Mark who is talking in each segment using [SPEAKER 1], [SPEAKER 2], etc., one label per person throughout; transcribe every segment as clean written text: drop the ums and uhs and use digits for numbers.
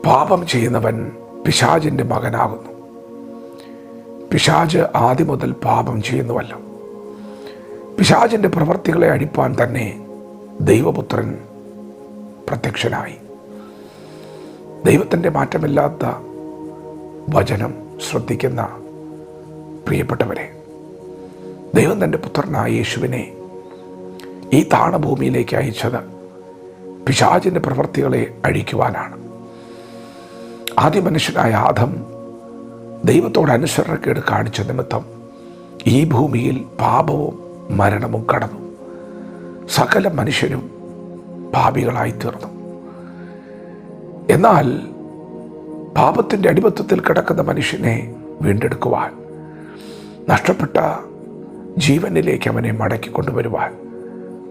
[SPEAKER 1] പാപം ചെയ്യുന്നവൻ പിശാചിൻ്റെ മകനാകുന്നു. പിശാച് ആദ്യം മുതൽ പാപം ചെയ്യുന്നുവല്ലോ. പിശാചിൻ്റെ പ്രവൃത്തികളെ അഴിപ്പാൻ തന്നെ ദൈവപുത്രൻ പ്രത്യക്ഷനായി. ദൈവത്തിൻ്റെ മാറ്റമില്ലാത്ത വചനം ശ്രദ്ധിക്കുന്ന പ്രിയപ്പെട്ടവരെ, ദൈവം തൻ്റെ പുത്രനായ യേശുവിനെ ഈ താണഭൂമിയിലേക്ക് അയച്ചത് പിശാചിൻ്റെ പ്രവൃത്തികളെ അഴിക്കുവാനാണ്. ആദ്യ മനുഷ്യനായ ആദം ദൈവത്തോട് അനുസരണക്കേട് കാണിച്ച നിമിത്തം ഈ ഭൂമിയിൽ പാപവും മരണവും കടന്നു. സകല മനുഷ്യരും പാപികളായി തീർന്നു. എന്നാൽ പാപത്തിൻ്റെ അടിമത്തത്തിൽ കിടക്കുന്ന മനുഷ്യനെ വീണ്ടെടുക്കുവാൻ, നഷ്ടപ്പെട്ട ജീവനിലേക്ക് അവനെ മടക്കിക്കൊണ്ടുവരുവാൻ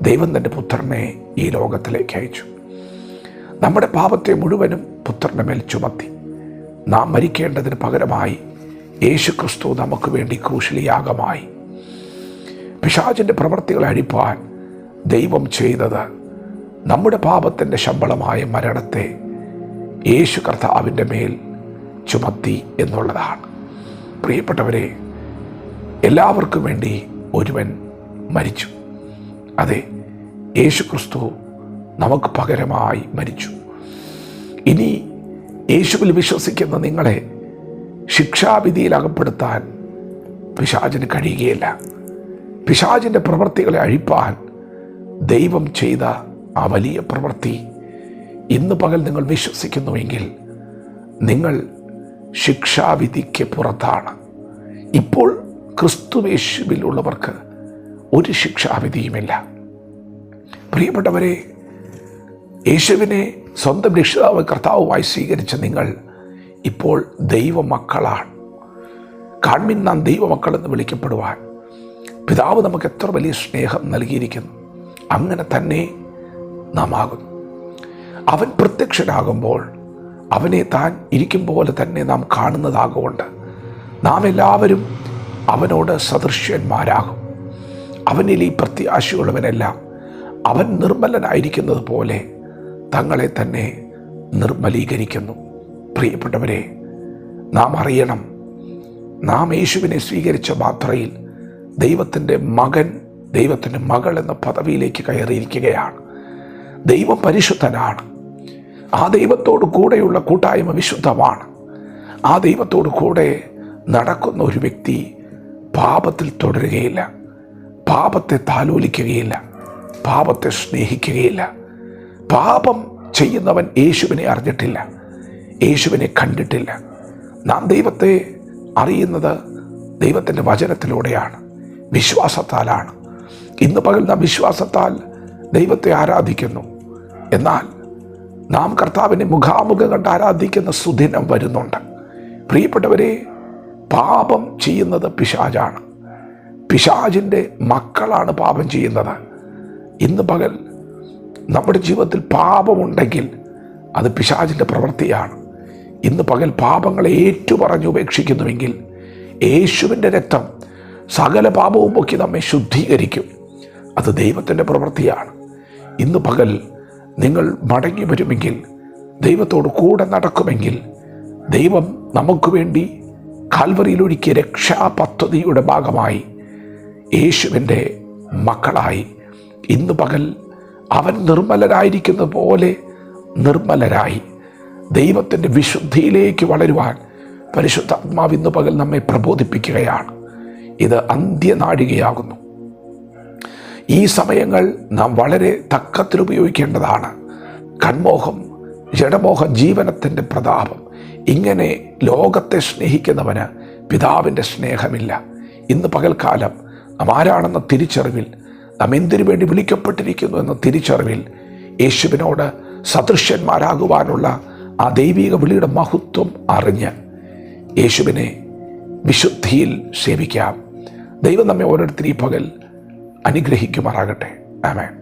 [SPEAKER 1] ദൈവം തൻ്റെ പുത്രനെ ഈ ലോകത്തിലേക്ക് അയച്ചു. നമ്മുടെ പാപത്തെ മുഴുവനും പുത്രൻ്റെ മേൽ ചുമത്തി നാം മരിക്കേണ്ടതിന് പകരമായി യേശു ക്രിസ്തു നമുക്ക് വേണ്ടി ക്രൂശിലിയാഗമായി. പിശാചിൻ്റെ പ്രവൃത്തികളെ അഴിപ്പാൻ ദൈവം ചെയ്തത് നമ്മുടെ പാപത്തിൻ്റെ ശമ്പളമായ മരണത്തെ യേശു കർത്താവിൻ്റെ മേൽ ചുമത്തി എന്നുള്ളതാണ്. പ്രിയപ്പെട്ടവരെ, എല്ലാവർക്കും വേണ്ടി ഒരുവൻ മരിച്ചു. അതെ, യേശു ക്രിസ്തു നമുക്ക് പകരമായി മരിച്ചു. ഇനി യേശുവിൽ വിശ്വസിക്കുന്ന നിങ്ങളെ ശിക്ഷാവിധിയിൽ അകപ്പെടുത്താൻ പിശാചിന് കഴിയുകയില്ല. പിശാചിൻ്റെ പ്രവൃത്തികളെ അഴിപ്പാൻ ദൈവം ചെയ്ത ആ വലിയ പ്രവൃത്തി ഇന്ന് പകൽ നിങ്ങൾ വിശ്വസിക്കുന്നുവെങ്കിൽ നിങ്ങൾ ശിക്ഷാവിധിക്ക് പുറത്താണ്. ഇപ്പോൾ ക്രിസ്തുയേശുവിലുള്ളവർക്ക് ഒരു ശിക്ഷാവിധിയുമില്ല. പ്രിയപ്പെട്ടവരെ, യേശുവിനെ സ്വന്തം രക്ഷിതാവ് കർത്താവുമായി സ്വീകരിച്ച നിങ്ങൾ ഇപ്പോൾ ദൈവമക്കളാണ്. കാൺമിൻ നാം ദൈവമക്കളെന്ന് വിളിക്കപ്പെടുവാൻ പിതാവ് നമുക്ക് എത്ര വലിയ സ്നേഹം നൽകിയിരിക്കുന്നു. അങ്ങനെ തന്നെ നാം ആകുന്നു. അവൻ പ്രത്യക്ഷനാകുമ്പോൾ അവനെ താൻ ഇരിക്കും പോലെ തന്നെ നാം കാണുന്നതാകൊണ്ട് നാം എല്ലാവരും അവനോട് സദൃശ്യന്മാരാകും. അവനിൽ ഈ പ്രത്യാശയുള്ളവനെല്ലാം അവൻ നിർമ്മലനായിരിക്കുന്നത് പോലെ തങ്ങളെ തന്നെ നിർമ്മലീകരിക്കുന്നു. പ്രിയപ്പെട്ടവരെ, നാം അറിയണം, നാം യേശുവിനെ സ്വീകരിച്ച മാത്രയിൽ ദൈവത്തിൻ്റെ മകൻ, ദൈവത്തിൻ്റെ മകൾ എന്ന പദവിയിലേക്ക് കയറിയിരിക്കുകയാണ്. ദൈവം പരിശുദ്ധനാണ്. ആ ദൈവത്തോടു കൂടെയുള്ള കൂട്ടായ്മ വിശുദ്ധമാണ്. ആ ദൈവത്തോടു കൂടെ നടക്കുന്ന ഒരു വ്യക്തി പാപത്തിൽ തുടരുകയില്ല, പാപത്തെ താലോലിക്കുകയില്ല, പാപത്തെ സ്നേഹിക്കുകയില്ല. പാപം ചെയ്യുന്നവൻ യേശുവിനെ അറിഞ്ഞിട്ടില്ല, യേശുവിനെ കണ്ടിട്ടില്ല. നാം ദൈവത്തെ അറിയുന്നത് ദൈവത്തിൻ്റെ വചനത്തിലൂടെയാണ്, വിശ്വാസത്താലാണ്. ഇന്ന് പകൽ നാം വിശ്വാസത്താൽ ദൈവത്തെ ആരാധിക്കുന്നു. എന്നാൽ നാം കർത്താവിനെ മുഖാമുഖം കണ്ട് ആരാധിക്കുന്ന സുദിനം വരുന്നുണ്ട്. പ്രിയപ്പെട്ടവരെ, പാപം ചെയ്യുന്നത് പിശാചാണ്. പിശാചിൻ്റെ മക്കളാണ് പാപം ചെയ്യുന്നത്. ഇന്ന് പകൽ നമ്മുടെ ജീവിതത്തിൽ പാപമുണ്ടെങ്കിൽ അത് പിശാചിൻ്റെ പ്രവൃത്തിയാണ്. ഇന്ന് പകൽ പാപങ്ങളെ ഏറ്റുപറഞ്ഞ് ഉപേക്ഷിക്കുന്നുവെങ്കിൽ യേശുവിൻ്റെ രക്തം സകല പാപവും പൊക്കി നമ്മെ ശുദ്ധീകരിക്കും. അത് ദൈവത്തിൻ്റെ പ്രവൃത്തിയാണ്. ഇന്ന് പകൽ നിങ്ങൾ മടങ്ങി വരുമെങ്കിൽ, ദൈവത്തോട് കൂടെ നടക്കുമെങ്കിൽ, ദൈവം നമുക്ക് വേണ്ടി കാൽവറിയിലൊരുക്കിയ രക്ഷാപദ്ധതിയുടെ ഭാഗമായി യേശുവിൻ്റെ മക്കളായി ഇന്ന് പകൽ അവൻ നിർമ്മലരായിരിക്കുന്ന പോലെ നിർമ്മലരായി ദൈവത്തിൻ്റെ വിശുദ്ധിയിലേക്ക് വളരുവാൻ പരിശുദ്ധാത്മാവ് ഇന്ന് പകൽ നമ്മെ പ്രബോധിപ്പിക്കുകയാണ്. ഇത് അന്ത്യനാഴികയാകുന്നു. ഈ സമയങ്ങൾ നാം വളരെ തക്കത്തിൽ ഉപയോഗിക്കേണ്ടതാണ്. കൺമോഹം, ജഡമോഹം, ജീവനത്തിൻ്റെ പ്രതാപം, ഇങ്ങനെ ലോകത്തെ സ്നേഹിക്കുന്നവന് പിതാവിൻ്റെ സ്നേഹമില്ല. ഇന്ന് പകൽക്കാലം നാം ആരാണെന്ന തിരിച്ചറിവിൽ, നാം എന്തിനു വേണ്ടി വിളിക്കപ്പെട്ടിരിക്കുന്നു എന്ന തിരിച്ചറിവിൽ യേശുവിനോട് സദൃശ്യന്മാരാകുവാനുള്ള ആ ദൈവിക വിളിയുടെ മഹത്വം അറിഞ്ഞ് യേശുവിനെ വിശുദ്ധിയിൽ സേവിക്കാം. ദൈവം നമ്മെ ഓരോരുത്തരും ഈ പകൽ അനുഗ്രഹിക്കുമാറാകട്ടെ. ആമേൻ.